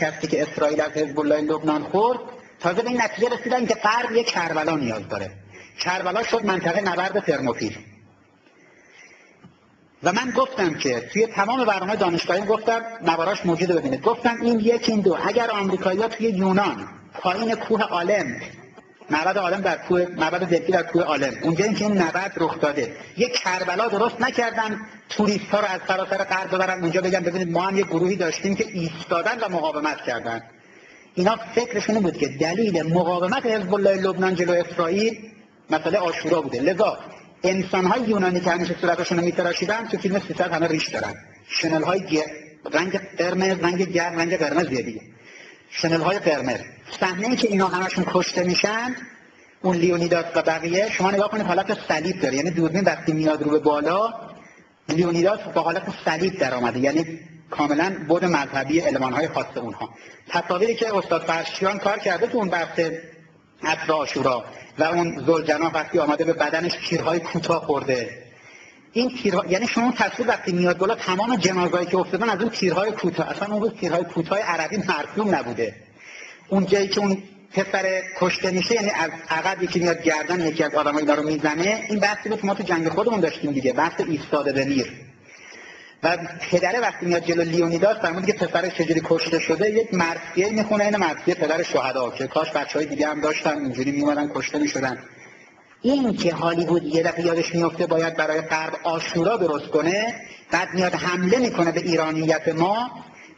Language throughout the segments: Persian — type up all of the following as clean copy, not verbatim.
شکستی که اسرائیل از حزب الله لبنان خورد، تازه به این نتیجه رسیدن که غرب یک کربلا نیاز داره. کربلا شد منطقه نبرد ترموپیل. و من گفتم که توی تمام برنامه دانشگاهی گفتم، نواراش موجوده ببینید، گفتم این یک این دو، اگر آمریکایی‌ها توی یونان پایین کوه آلم، معبد آلم در کوه، معبد دلفی در کوه آلم، اونجا این که این نبرد رخ داده، یک کربلا درست نکردن توریست‌ها رو از سراسر غرب ببرن اونجا بگن ببینید ما هم یک گروهی داشتیم که ایستادن و مقاومت کردن. اینا فکرشون بود که دلیل مقاومت حزب الله لبنان جلو اسرائیل مسئله عاشورا بوده. لذا انسان‌های یونانی که همیشه صورتشون رو می‌تراشیدن تو فیلم 300 همه ریش دارن. شنل‌های رنگ قرمز، رنگ قرمزیه دیگه. شنل‌های قرمز. صحنه‌ای که اینا همشون کشته میشن، اون لیونیداس و بقیه، شما نگاه کنید حالت صلیب داره، یعنی دوربین وقتی میاد رو به بالا، لیونیداس با حالت صلیب در آمده، یعنی کاملا بود مذهبی المان‌های خاص اونها. تصاویری که استاد فرشیان کار کرده تو اون بحث عصر عاشورا و اون ذوالجناح وقتی آمده به بدنش تیرهای کوتاه خورده، این تیرها، یعنی شما تصویر وقتی میاد بالا تمام جنازه‌ای که افتادن از اون تیرهای کوتاه، اصلا اون تیرهای کوتاه عربی مرسوم نبوده. اون جایی که اون پسر کشته میشه، یعنی از عقب یکی میاد گردن یکی از آدم‌ها اینا رو میزنه، این بحثی بود که ما تو جنگ خودمون داشتیم دیگه، بحث ایستاده به میر. و پدره وقتی میاد جلو لیونیداس فرمود که پسرش چجوری کشته شده، یک مرثیه میخونه، این مرثیه پدر شهدا که کاش بچهای دیگه هم داشتن اینجوری میومدن کشته میشدن. این که هالیوود یه دفعه یادش میفته باید برای غرب عاشورا درست کنه، بعد میاد حمله میکنه به ایرانیت ما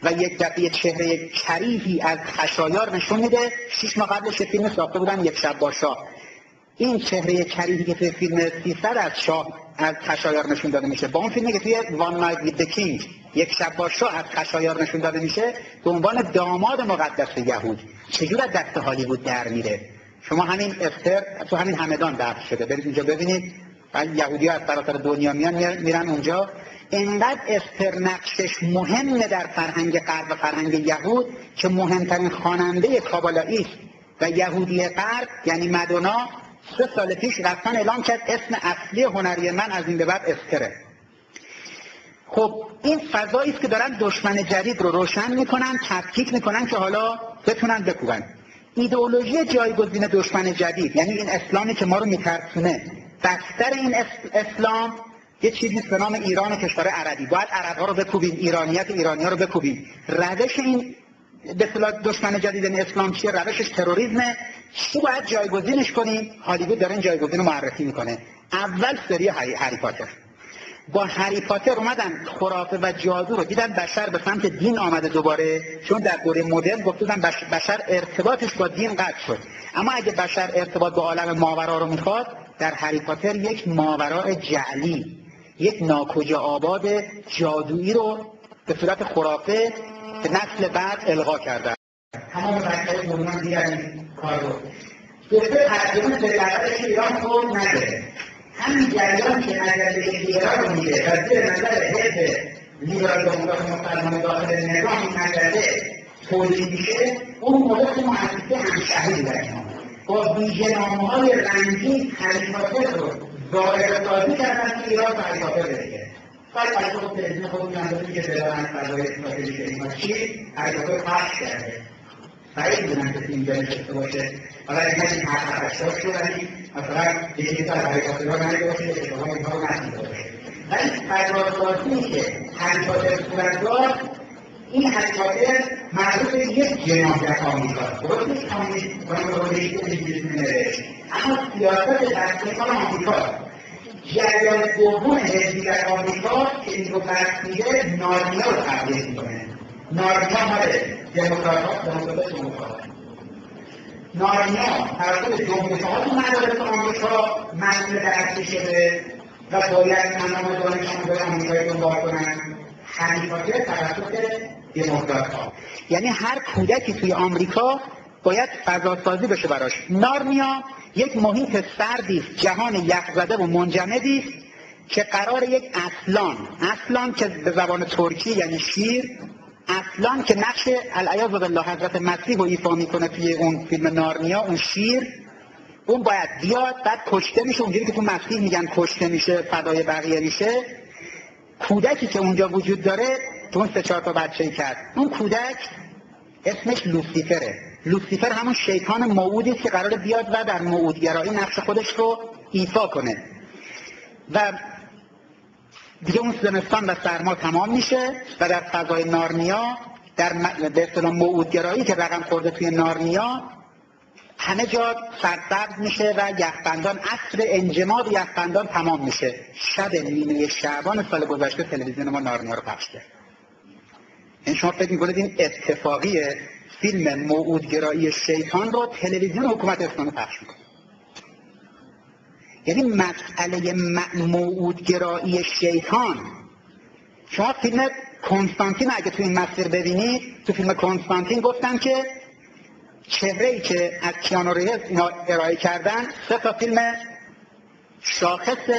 و یک دفعه چهره کریهی از خشایار نشون میده. 6 ماه قبلش فیلم ساخته بودن یک شب با شاه. این چهره کریهی که توی فیلم 300 از شاه از خشایار نشون داده میشه، با اون فیلمی که توی وان نایت ویت د کینگ یک شب با شاه از خشایار نشون داده میشه به عنوان داماد مقدس یهود، چجور از دست هالیوود در میره. شما همین استر تو همین همدان بحث شده، برید اونجا ببینید، یهودی‌ها از سراسر دنیا میرن اونجا. انقدر استر نقشش مهمه در فرهنگ غرب و فرهنگ یهود که مهمترین خواننده کابالایی است و یهودی غرب یعنی مدونا 3 سال پیش رفتن اعلام کرد اسم اصلی هنری من از این به بعد استره. خب این فضایی است که دارن دشمن جدید رو روشن میکنن، تفکیک میکنن که حالا بتونن بکوبن. ایدئولوژی جایگزین دشمن جدید، یعنی این اسلامی که ما رو میترسونه، بستر این اسلام یه چیزی به نام ایران کشور عربی، باید عرب‌ها رو بکوبیم، ایرانیت ایرانی‌ها رو بکوبیم. روش این به اصطلاح دشمن جدید اسلام چیه؟ روشش تروریسمه. چی باید جایگزینش کنیم؟ هالیوود داره این جایگزین رو معرفی میکنه. اول سری هری پاتر. با هری پاتر اومدن خرافه و جادو رو دیدن، بشر به سمت دین آمده دوباره، چون در دوره مدرن گفتن بشر ارتباطش با دین قطع شد. اما اگه بشر ارتباط با عالم ماورا رو میخواد، در هری پاتر یک ماورای جعلی، یک ناکجا آباد جادویی رو به صورت خرافه به نسل بعد القا کردن. تمام بچه‌های دنیا دیدن این کار رو. دکتر ترجمه به دربارش ایران خود نداره. همین جریان که نظر ایران رو میده و زیر نظر حزب لیبرال دموکرات مسلمان داخل نظام این نظره تولید میشه، اون موقع که مؤسسه همشهری بودن با ویژه‌نامه‌های رنگین حریفاتر رو ظاهره‌سازی کردن که ایران حریفاتر بده. بعد از اون تلویزیون خودمون هم بودیم که بدارن فضای استراتژیک اینا چی حریفاتر پخش کرده. سعید بودن که اینجا نشسته باشه، حالا اینها این حرفشتاش رو ولی مثلا یکی تا حریفاتر ها نگه باشه که شما اینها رو نشیده باشه. ولی فضاسازی که حریفاتر صورت دار، این حریفاتر مربوط به یک جناح آمریکاست. درست نیست اما سیاست دستگاه آمریکاست. جریان دوم حزبی در آمریکا که این رو بحث میده نارنیا رو تبدیل میکنه. نارنیا مال دموکرات نارنیا توسط جمهوری‌خواهان تو مدارس آمریکا مسئول درسی شده و باید تمام دانش آموزان آمریکایی دنبال کنن. حریفاتر توسط دموکرات‌ها، یعنی هر کودکی توی آمریکا باید فضاسازی بشه براش. نارنیا یک محیط سردی است، جهان یخزده و منجمدی است که قرار یک اصلان که به زبان ترکی یعنی شیر، اصلان که نقش العیاذ بالله حضرت مسیح رو ایفا میکنه توی اون فیلم نارنیا، اون شیر، اون باید بیاد بعد کشته میشه، اونجوری که تو مسیح میگن کشته میشه فدای بقیه میشه. کودکی که اونجا وجود داره، تو اون 3-4 تا بچه‌ای کرد، اون کودک اسمش لوسیفره. لوسیفر همون شیطان موعودی که قراره بیاد و در موعودگرایی نقش خودش رو ایفا کنه و دیگه اون زمستان و سرما تمام میشه و در فضای نارنیا در به اصطلاح موعودگرایی که رقم خورده توی نارنیا همه جا سرسبز میشه و یخبندان، عصر انجماد یخبندان تمام میشه. شب نیمه شعبان سال گذشته تلویزیون ما نارنیا رو پخش کرد. این شما فکر میکنید این اتفاقیه فیلم موعودگرایی شیطان رو تلویزیون حکومت اسلامی پخش میکنه؟ یعنی مسئله موعودگرایی شیطان، شما فیلم کنستانتین اگه تو این مسیر ببینید، تو فیلم کنستانتین گفتن که چهره‌ای که از کیانو ریوز اینا ارائه کردن 3 تا فیلم شاخص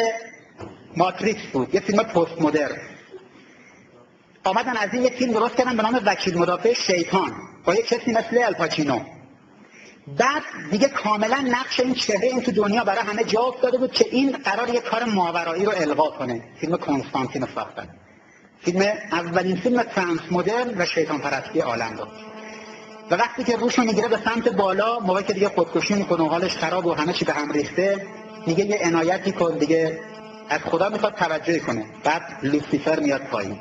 ماتریکس بود، یه فیلم پست مدرن. آمدن از این یه فیلم درست کردن به نام وکیل مدافع شیطان با یه کسی مثل الپاچینو. بعد دیگه کاملا نقش این چهره این تو دنیا برای همه جا افتاده بود که این قرار یه کار ماورایی رو القا کنه. فیلم کنستانتین رو ساختن. اولین فیلم ترانس مدرن و شیطان پرستی عالم رو. و وقتی که روش رو میگیره به سمت بالا، موقعی که دیگه خودکشی میکنه و حالش خراب و همه چی به هم ریخته، میگه یه عنایتی کن دیگه، از خدا میخواد توجه کنه. بعد لوسیفر میاد پایین،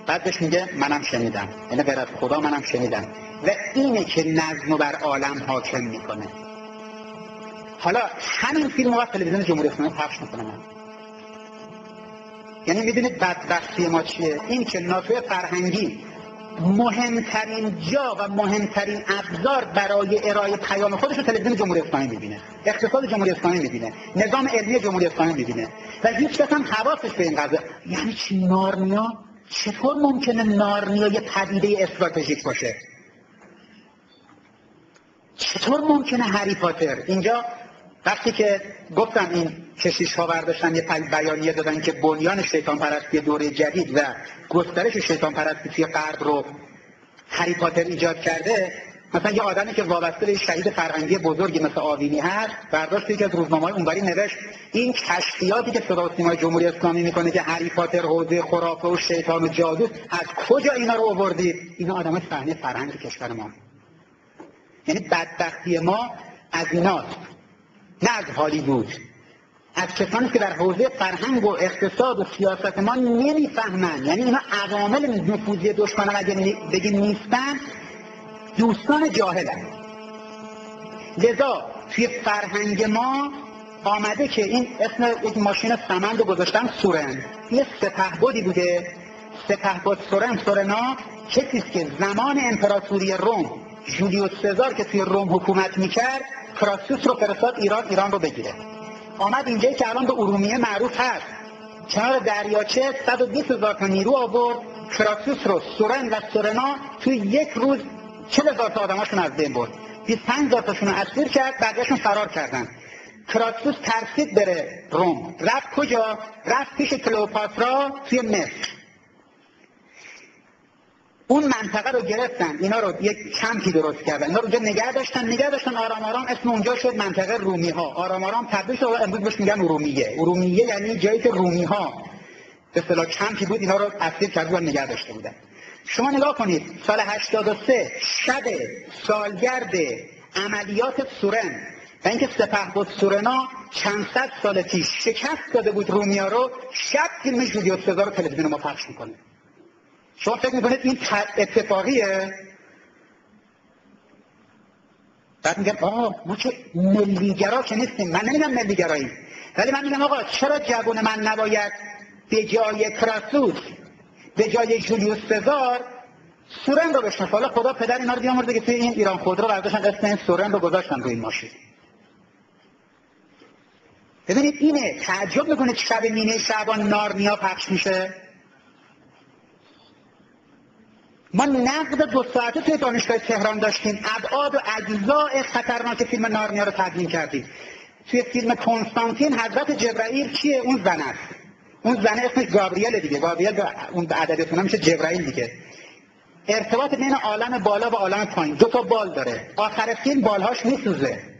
بعد بهش میگه منم شنیدم، یعنی غیر از خدا منم شنیدم و اینه که نظم بر عالم حاکم میکنه. حالا همین فیلم رو تلویزیون جمهوری اسلامی پخش میکنه. یعنی میدونید بدبختی ما چیه؟ این که ناتوی فرهنگی مهمترین جا و مهمترین ابزار برای ارائه پیام خودش رو تلویزیون جمهوری اسلامی میبینه، اقتصاد جمهوری اسلامی میبینه، نظام علمی جمهوری اسلامی میبینه و هیچ کس هم حواسش به این قضیه. یعنی چی نارنیا؟ چطور ممکنه نارنیا یه پدیده استراتژیک باشه؟ چطور ممکنه هری پاتر؟ اینجا وقتی که گفتم این کشیش ها برداشتن یه بیانیه دادن که بنیان شیطان پرستی دوره جدید و گسترش شیطان پرستی توی غرب رو هری پاتر ایجاد کرده، مثلا یه آدمی که وابسته به شهید فرهنگی بزرگی مثل آوینی هست برداشت یکی از روزنامه‌های اونوری نوشت این کشفیاتی که صدا و سیمای جمهوری اسلامی میکنه که هری پاتر حوزه خرافه و شیطان و جادو، از کجا اینا رو آوردید؟ اینا آدمای صحنه فرهنگ کشور ما. یعنی بدبختی ما از ایناست، نه از هالیوود، از کسانی که در حوزه فرهنگ و اقتصاد و سیاست ما نمیفهمن. یعنی اینا عوامل نفوذی دشمنان اگه بگیم نیستن، دوستان جاهلن. لذا توی فرهنگ ما آمده که این اسم یک ماشین سمند رو گذاشتن سورن. یه سپهبدی بوده، سپهبد سورنا، کسیست که زمان امپراتوری روم جولیوس سزار که توی روم حکومت میکرد کراسوس رو فرستاد ایران رو بگیره. آمد اینجایی که الان به ارومیه معروف هست، کنار دریاچه 120,000 تا نیرو آورد، کراسوس رو سورن و سورنا توی یک روز 40,000 تا آدماشون از بین برد، 25,000 تاشون رو اسیر کرد، بقیه‌شون فرار کردن. کراسوس ترسید بره روم، رفت کجا؟ رفت پیش کلئوپاترا توی مصر. اون منطقه رو گرفتن، اینا رو یک کمپی درست کردن، اینا رو اونجا نگه داشتن آرام اسم اونجا شد منطقه رومی ها. آرام تبدیل شد امروز بهش میگن ارومیه یعنی جایی که رومی ها به اصطلاح کمپی بود، اینا رو اسیر کرده و نگه داشته بودن. شما نگاه کنید سال 83 شب سالگرد عملیات سورن و اینکه سپهبد سورنا چند صد سال پیش شکست داده بود رومیا رو، شب فیلم جولیوس سزار رو تلویزیون ما پخش میکنه. شما فکر میکنید این اتفاقیه؟ بعد میگم ما که ملیگرا که نیستیم. من نمیگم ملیگرایی، ولی من میگم آقا چرا جوان من نباید به جای کراسوس، به جای جولیوس سزار سورن رو بشناسه؟ حالا خدا پدر اینا رو بیامرزه که توی این ایران خودرو برداشتن اسم این سورن رو گذاشتن روی این ماشین. ببینید اینه، تعجب میکنید شب نیمه شعبان نارنیا پخش میشه. ما نقد 2 ساعته توی دانشگاه تهران داشتیم، ابعاد و اجزاء خطرناک فیلم نارنیا رو تدوین کردیم. توی فیلم کنستانتین حضرت جبرائیل کیه؟ اون زن است. اون زن اسمش گابریل دیگه، گابریل اون به ادبیاتون میشه جبرائیل دیگه. ارتباط بین عالم بالا و عالم پایین، 2 تا بال داره. آخر فیلم بالهاش میسوزه.